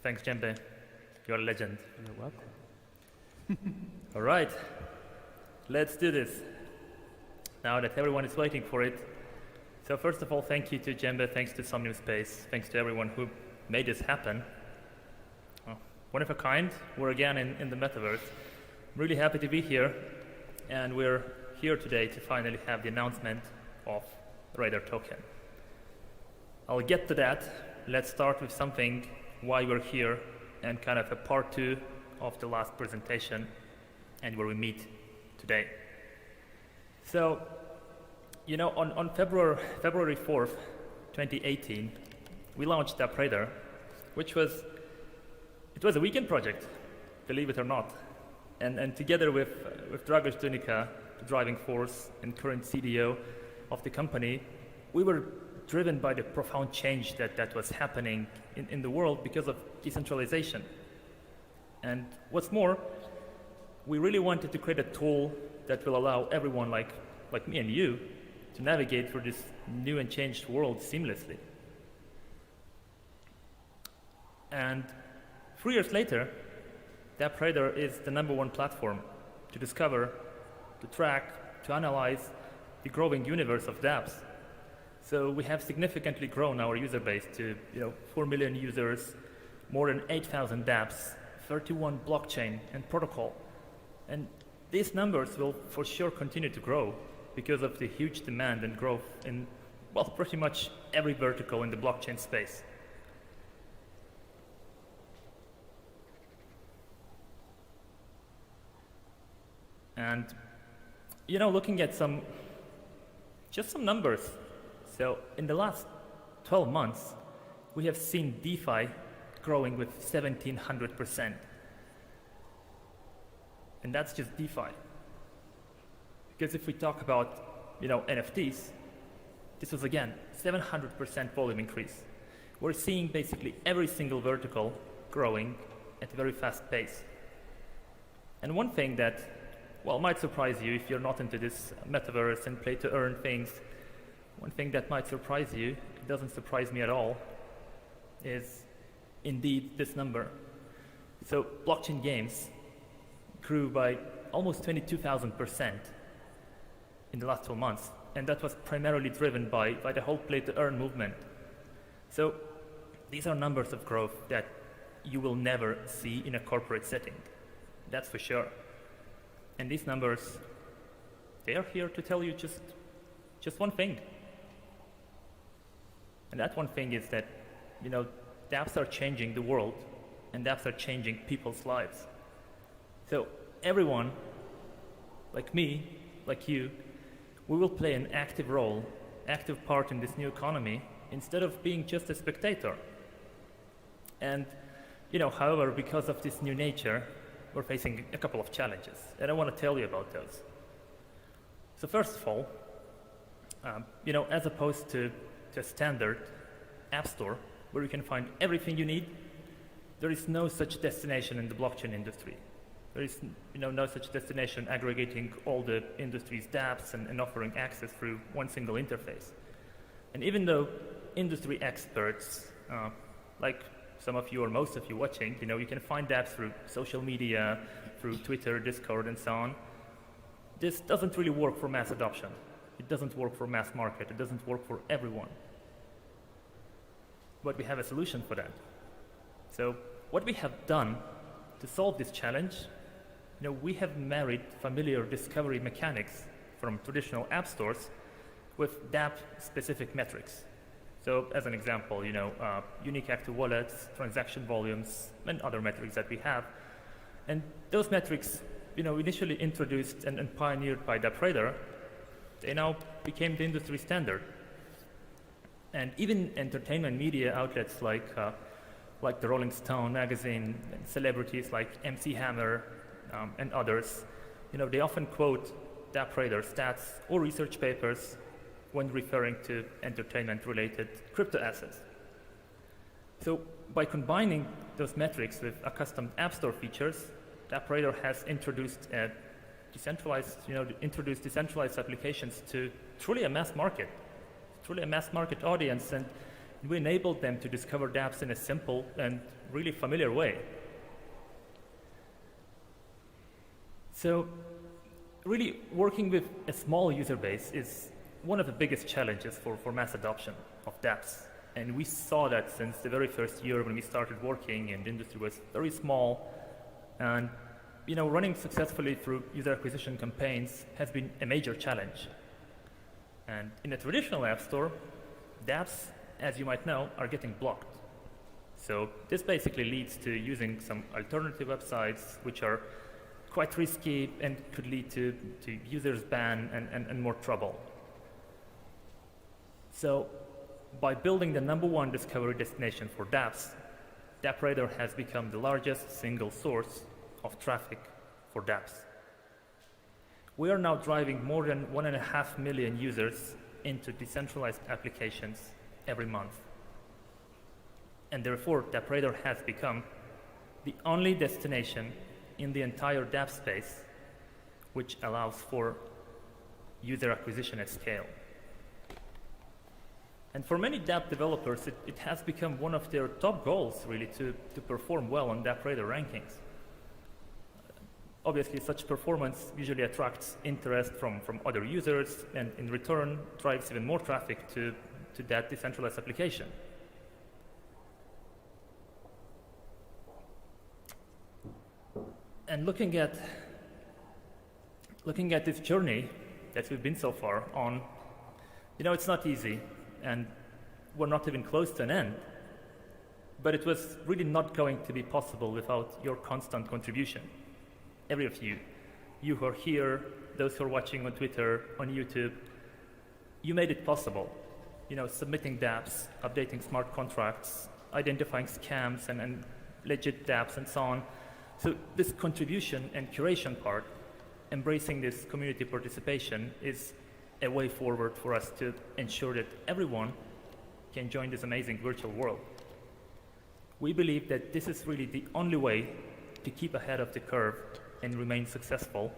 Thanks, Jembe. You're a legend. You're welcome. All right, let's do this. Now that everyone is waiting for it. So first of all, thank you to Jembe, thanks to Somnium Space, thanks to everyone who made this happen. One of a kind, we're again in the metaverse. I'm really happy to be here, and we're here today to finally have the announcement of Radar token. I'll get to that. Let's start with something, why we're here, and kind of a part two of the last presentation, and where we meet today. So, you know, on February 4th, 2018, we launched DappRadar, which was a weekend project, believe it or not. And together with Dragos Dunica, the driving force and current CDO of the company, we were driven by the profound change that was happening in the world because of decentralization. And what's more, we really wanted to create a tool that will allow everyone like me and you to navigate through this new and changed world seamlessly. And 3 years later, DappRadar is the #1 platform to discover, to track, to analyze the growing universe of dApps. So we have significantly grown our user base to 4 million users, more than 8,000 dApps, 31 blockchain and protocol. And these numbers will for sure continue to grow because of the huge demand and growth in, well, pretty much every vertical in the blockchain space. And, looking at just some numbers. So in the last 12 months, we have seen DeFi growing with 1,700%. And that's just DeFi. Because if we talk about, NFTs, this was again 700% volume increase. We're seeing basically every single vertical growing at a very fast pace. And one thing that, well, might surprise you if you're not into this metaverse and play to earn things, one thing that might surprise you, it doesn't surprise me at all, is indeed this number. So blockchain games grew by almost 22,000% in the last 12 months, and that was primarily driven by the whole play-to-earn movement. So these are numbers of growth that you will never see in a corporate setting, that's for sure. And these numbers, they are here to tell you just one thing. And that one thing is that, dApps are changing the world, and dApps are changing people's lives. So everyone, like me, like you, we will play an active role, active part in this new economy, instead of being just a spectator. And, however, because of this new nature, we're facing a couple of challenges, and I want to tell you about those. So first of all, as opposed to a standard app store where you can find everything you need, there is no such destination in the blockchain industry. There is no such destination aggregating all the industry's dApps and offering access through one single interface. And even though industry experts, like some of you or most of you watching, you can find dApps through social media, through Twitter, Discord, and so on, this doesn't really work for mass adoption. It doesn't work for mass market. It doesn't work for everyone. But we have a solution for that. So what we have done to solve this challenge, we have married familiar discovery mechanics from traditional app stores with dApp-specific metrics. So as an example, unique active wallets, transaction volumes, and other metrics that we have. And those metrics, initially introduced and pioneered by DappRadar, they now became the industry standard. And even entertainment media outlets like the Rolling Stone magazine, and celebrities like MC Hammer and others, they often quote DappRadar stats or research papers when referring to entertainment-related crypto assets. So by combining those metrics with accustomed App Store features, DappRadar has introduced decentralized applications to truly a mass market audience. And We enabled them to discover dApps in a simple and really familiar way. So really working with a small user base is one of the biggest challenges for mass adoption of dApps. And we saw that since the very first year when we started working, and the industry was very small. And running successfully through user acquisition campaigns has been a major challenge. And in a traditional app store, dApps, as you might know, are getting blocked. So this basically leads to using some alternative websites which are quite risky and could lead to users ban and more trouble. So by building the #1 discovery destination for dApps, DappRadar has become the largest single source of traffic for dApps. We are now driving more than 1.5 million users into decentralized applications every month. And therefore, DappRadar has become the only destination in the entire Dapp space which allows for user acquisition at scale. And for many Dapp developers, it has become one of their top goals, really, to perform well on DappRadar rankings. Obviously, such performance usually attracts interest from other users, and in return, drives even more traffic to that decentralized application. And looking at this journey that we've been so far on, it's not easy, and we're not even close to an end. But it was really not going to be possible without your constant contribution. Every of you who are here, those who are watching on Twitter, on YouTube, you made it possible. Submitting dApps, updating smart contracts, identifying scams and legit dApps and so on. So this contribution and curation part, embracing this community participation, is a way forward for us to ensure that everyone can join this amazing virtual world. We believe that this is really the only way to keep ahead of the curve and remain successful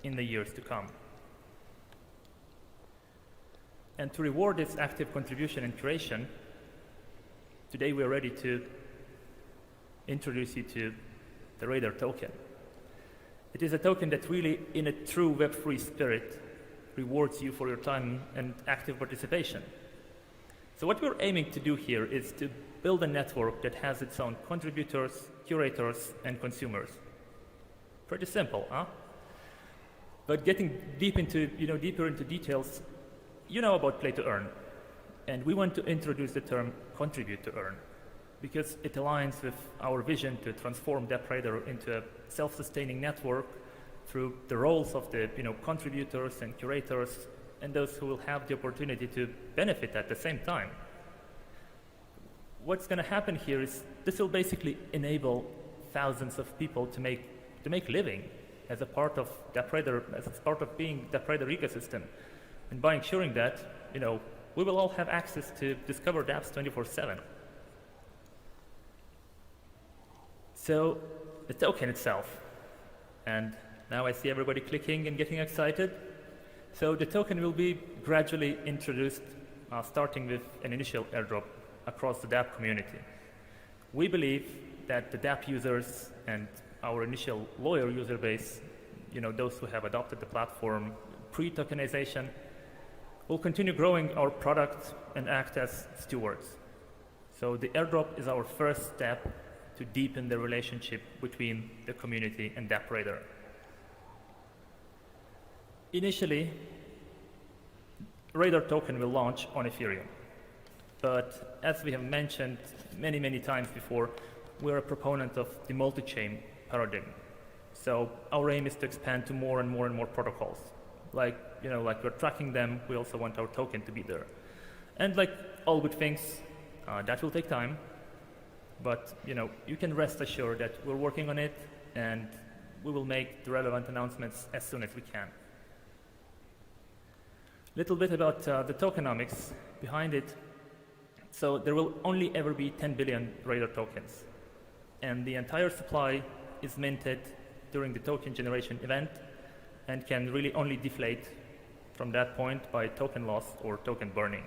in the years to come. And to reward this active contribution and curation, today we are ready to introduce you to the Radar token. It is a token that really, in a true Web3 spirit, rewards you for your time and active participation. So what we're aiming to do here is to build a network that has its own contributors, curators, and consumers. Pretty simple, huh? But getting deeper into details, about play to earn. And we want to introduce the term contribute to earn, because it aligns with our vision to transform DappRadar into a self-sustaining network through the roles of the contributors and curators and those who will have the opportunity to benefit at the same time. What's going to happen here is this will basically enable thousands of people to make living as a part of DappRadar, as part of being DappRadar ecosystem. And by ensuring that, we will all have access to discover dApps 24/7. So the token itself, and now I see everybody clicking and getting excited. So the token will be gradually introduced, starting with an initial airdrop across the Dapp community. We believe that the Dapp users and our initial loyal user base, those who have adopted the platform pre-tokenization, will continue growing our product and act as stewards. So the airdrop is our first step to deepen the relationship between the community and DappRadar. Initially, Radar token will launch on Ethereum. But as we have mentioned many, many times before, we're a proponent of the multi-chain paradigm. So our aim is to expand to more and more and more protocols. Like we're tracking them, we also want our token to be there. And like all good things, that will take time. But you can rest assured that we're working on it, and we will make the relevant announcements as soon as we can. Little bit about the tokenomics behind it. So there will only ever be 10 billion Radar tokens, and the entire supply is minted during the token generation event and can really only deflate from that point by token loss or token burning.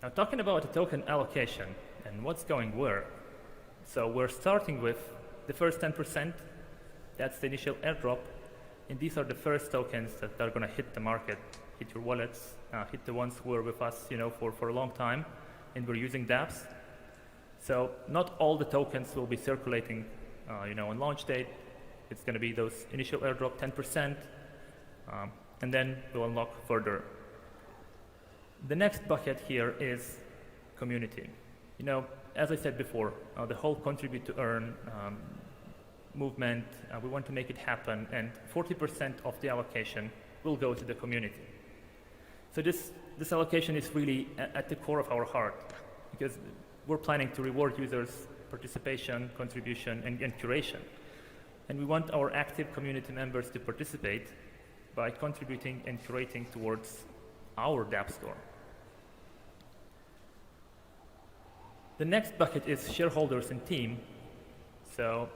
Now, talking about the token allocation and what's going where. So we're starting with the first 10%. That's the initial airdrop. And these are the first tokens that are going to hit the market, hit your wallets, hit the ones who are with us, for a long time, and we're using dApps. So not all the tokens will be circulating, on launch date. It's going to be those initial airdrop 10%, and then we'll unlock further. The next bucket here is community. As I said before, the whole contribute to earn movement, we want to make it happen, and 40% of the allocation will go to the community. So this allocation is really at the core of our heart, because we're planning to reward users' participation, contribution, and curation. And we want our active community members to participate by contributing and curating towards our Dapp store. The next bucket is shareholders and team. So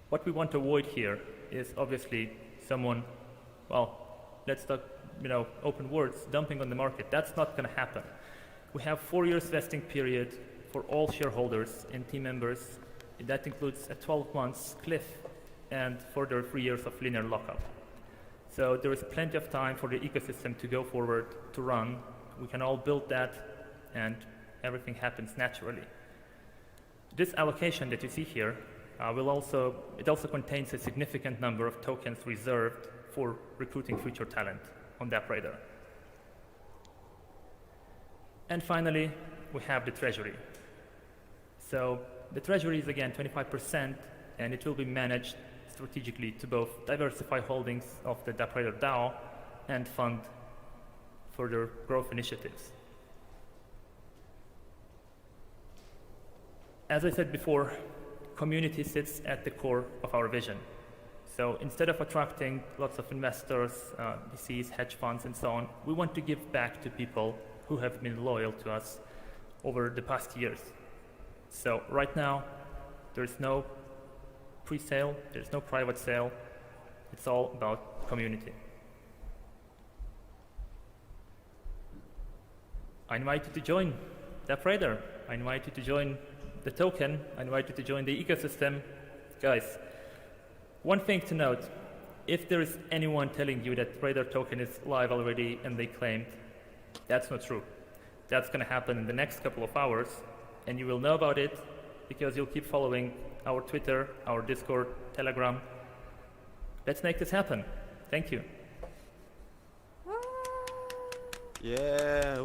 what we want to avoid here is obviously someone, let's talk, open words, dumping on the market. That's not going to happen. We have 4 years vesting period for all shareholders and team members. That includes a 12 months cliff and further 3 years of linear lockup. So there is plenty of time for the ecosystem to go forward, to run. We can all build that, and everything happens naturally. This allocation that you see here it also contains a significant number of tokens reserved for recruiting future talent on DappRadar. And finally, we have the treasury. So the treasury is again 25%, and it will be managed strategically to both diversify holdings of the DappRadar DAO and fund further growth initiatives. As I said before, community sits at the core of our vision. So instead of attracting lots of investors, VCs, hedge funds, and so on, we want to give back to people who have been loyal to us over the past years. So right now, there's no pre-sale, there's no private sale. It's all about community. I invite you to join DappRadar. I invite you to join the token. I invite you to join the ecosystem. Guys, one thing to note, if there is anyone telling you that Radar token is live already and they claimed, that's not true. That's going to happen in the next couple of hours, and you will know about it because you'll keep following our Twitter, our Discord, Telegram. Let's make this happen. Thank you. Yeah.